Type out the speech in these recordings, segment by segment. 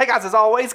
guys, as always,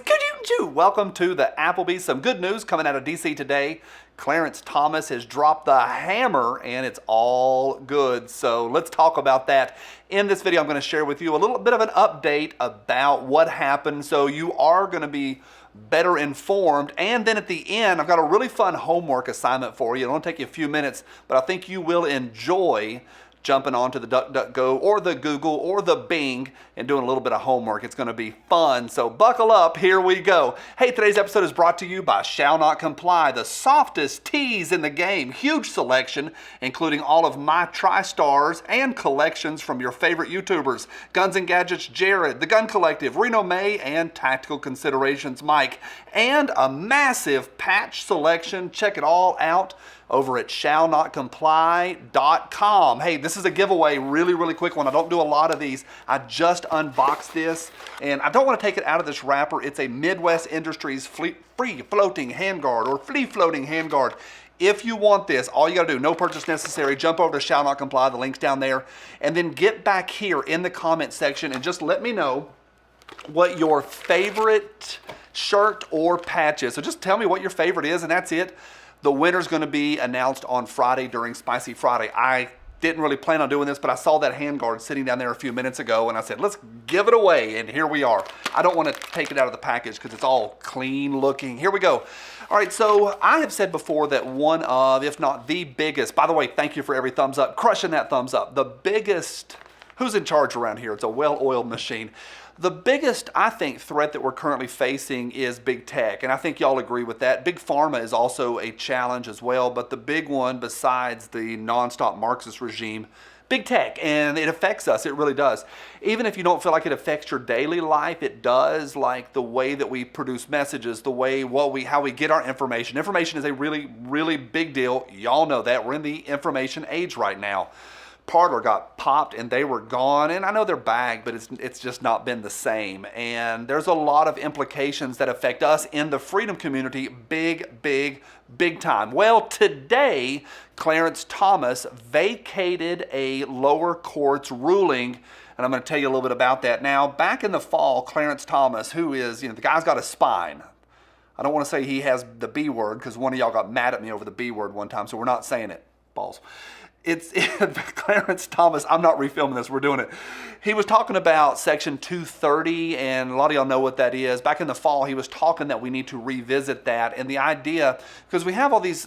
welcome to the Applebee's. Some good news coming out of DC today. Clarence Thomas has dropped the hammer and it's all good. So let's talk about that. In this video, I'm going to share with you a little bit of an update about what happened, so you are going to be better informed. And then at the end, I've got a really fun homework assignment for you. It'll only take you a few minutes, but I think you will enjoy jumping onto the DuckDuckGo or the Google or the Bing and doing a little bit of homework. It's going to be fun, so buckle up. Here we go. Hey, today's episode is brought to you by Shall Not Comply, the softest tees in the game. Huge selection, including all of my TriStars and collections from your favorite YouTubers. Guns and Gadgets Jared, The Gun Collective, Reno May, and Tactical Considerations Mike. And a massive patch selection. Check it all out over at shallnotcomply.com. Hey, this is a giveaway, really quick one. I don't do a lot of these. I just unboxed this, and I don't want to take it out of this wrapper. It's a Midwest Industries free floating handguard or flea floating handguard. If you want this, all you got to do, no purchase necessary, jump over to Shall Not Comply, the link's down there, and then get back here in the comment section and just let me know what your favorite shirt or patch is. So just tell me what your favorite is, and that's it. The winner's going to be announced on Friday during Spicy Friday. I didn't really plan on doing this, but I saw that handguard sitting down there a few minutes ago, and I said, let's give it away, and here we are. I don't want to take it out of the package because it's all clean looking. Here we go. All right, so I have said before that one of, if not the biggest, by the way, thank you for every thumbs up, crushing that thumbs up. The biggest, who's in charge around here? It's a well-oiled machine. The biggest, I think, threat that we're currently facing is big tech, and I think y'all agree with that. Big pharma is also a challenge as well, but the big one besides the nonstop Marxist regime, big tech, and it affects us, it really does. Even if you don't feel like it affects your daily life, it does, like the way that we produce messages, the way, how we get our information. Information is a really big deal. Y'all know that. We're in the information age right now. Parler got popped and they were gone, and I know they're back, but it's just not been the same. And there's a lot of implications that affect us in the freedom community big time. Well, today Clarence Thomas vacated a lower court's ruling, and I'm going to tell you a little bit about that. Now, back in the fall, Clarence Thomas, who is, the guy's got a spine. I don't want to say he has the B word because one of y'all got mad at me over the B word one time, so we're not saying it, balls. It's Clarence Thomas. I'm not refilming this. We're doing it. He was talking about Section 230, and a lot of y'all know what that is. Back in the fall, he was talking that we need to revisit that. And the idea, because we have all these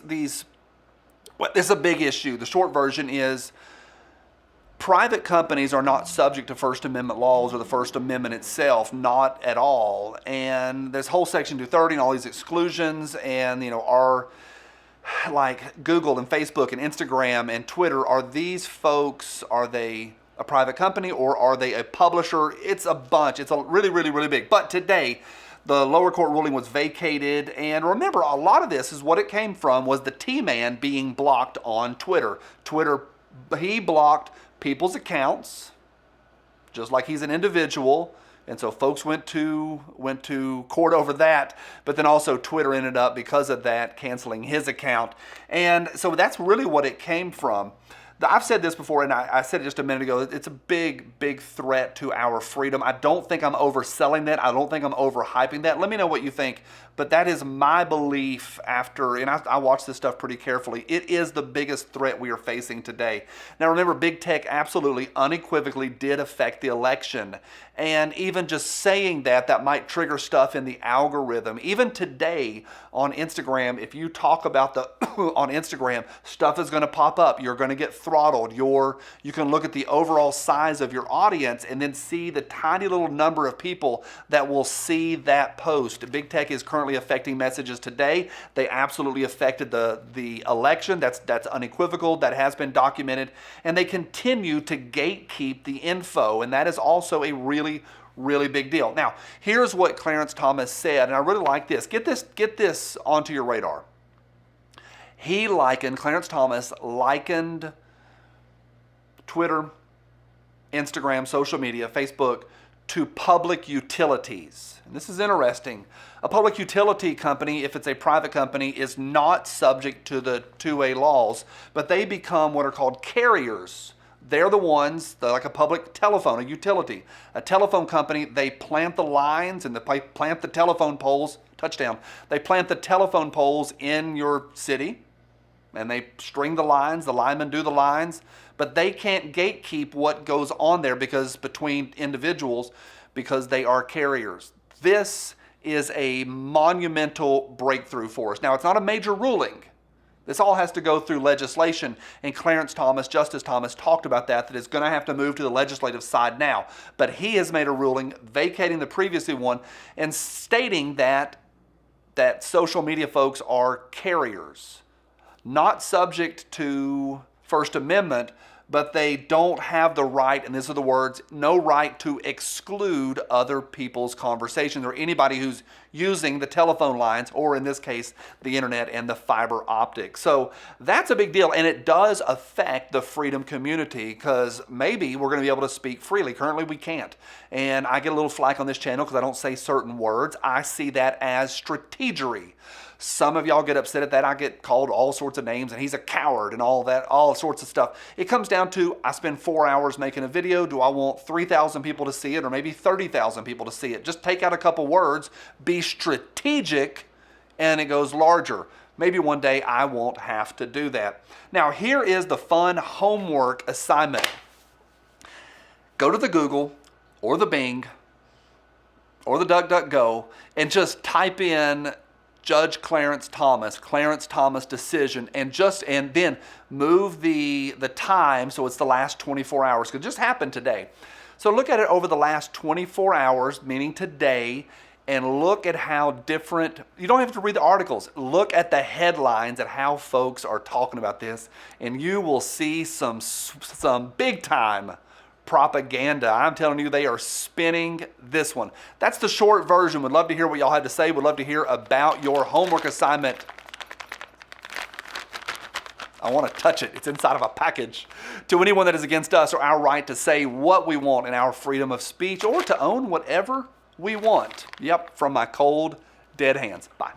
well, this is a big issue. The short version is private companies are not subject to First Amendment laws or the First Amendment itself, not at all. And there's whole Section 230 and all these exclusions, and like Google and Facebook and Instagram and Twitter, are these folks, are they a private company or are they a publisher? It's a bunch. It's a really big. But today, the lower court ruling was vacated. And remember, a lot of this is what it came from was the T-Man being blocked on Twitter. He blocked people's accounts, just like he's an individual. And so folks went to court over that, but then also Twitter ended up, because of that, canceling his account. And so that's really what it came from. I've said this before, and I said it just a minute ago, it's a big threat to our freedom. I don't think I'm overselling that. I don't think I'm overhyping that. Let me know what you think. But that is my belief after, and I watch this stuff pretty carefully. It is the biggest threat we are facing today. Now remember, big tech absolutely, unequivocally did affect the election. And even just saying that might trigger stuff in the algorithm. Even today on Instagram, if you talk about on Instagram, stuff is going to pop up. You're going to get throttled. You can look at the overall size of your audience and then see the tiny little number of people that will see that post. Big tech is currently affecting messages today. They absolutely affected the election. That's unequivocal. That has been documented. And they continue to gatekeep the info. And that is also a really big deal. Now, here's what Clarence Thomas said, and I really like this. Get this onto your radar. Clarence Thomas likened Twitter, Instagram, social media, Facebook, to public utilities. And this is interesting. A public utility company, if it's a private company, is not subject to the 2A laws, but they become what are called carriers. They're the ones, like a public telephone, a utility, a telephone company. They plant the lines and they plant the telephone poles. Touchdown. They plant the telephone poles in your city, and they string the lines. The linemen do the lines, but they can't gatekeep what goes on there because between individuals, because they are carriers. This is a monumental breakthrough for us. Now, it's not a major ruling. This all has to go through legislation, and Clarence Thomas, Justice Thomas, talked about that it's going to have to move to the legislative side now. But he has made a ruling vacating the previous one and stating that social media folks are carriers, not subject to First Amendment, but they don't have the right, and these are the words, no right to exclude other people's conversations or anybody who's using the telephone lines, or in this case, the internet and the fiber optic. So that's a big deal, and it does affect the freedom community because maybe we're going to be able to speak freely. Currently, we can't. And I get a little flack on this channel because I don't say certain words. I see that as strategery. Some of y'all get upset at that. I get called all sorts of names, and he's a coward and all that, all sorts of stuff. It comes down to, I spend 4 hours making a video. Do I want 3,000 people to see it or maybe 30,000 people to see it? Just take out a couple words, be strategic, and it goes larger. Maybe one day I won't have to do that. Now, here is the fun homework assignment. Go to the Google or the Bing or the DuckDuckGo and just type in Judge Clarence Thomas decision, and then move the time so it's the last 24 hours. It just happened today. So look at it over the last 24 hours, meaning today, and look at how different, you don't have to read the articles. Look at the headlines at how folks are talking about this, and you will see some big time propaganda. I'm telling you, they are spinning this one. That's the short version. Would love to hear what y'all had to say. Would love to hear about your homework assignment. I want to touch it. It's inside of a package. To anyone that is against us or our right to say what we want in our freedom of speech or to own whatever we want. Yep, from my cold, dead hands. Bye.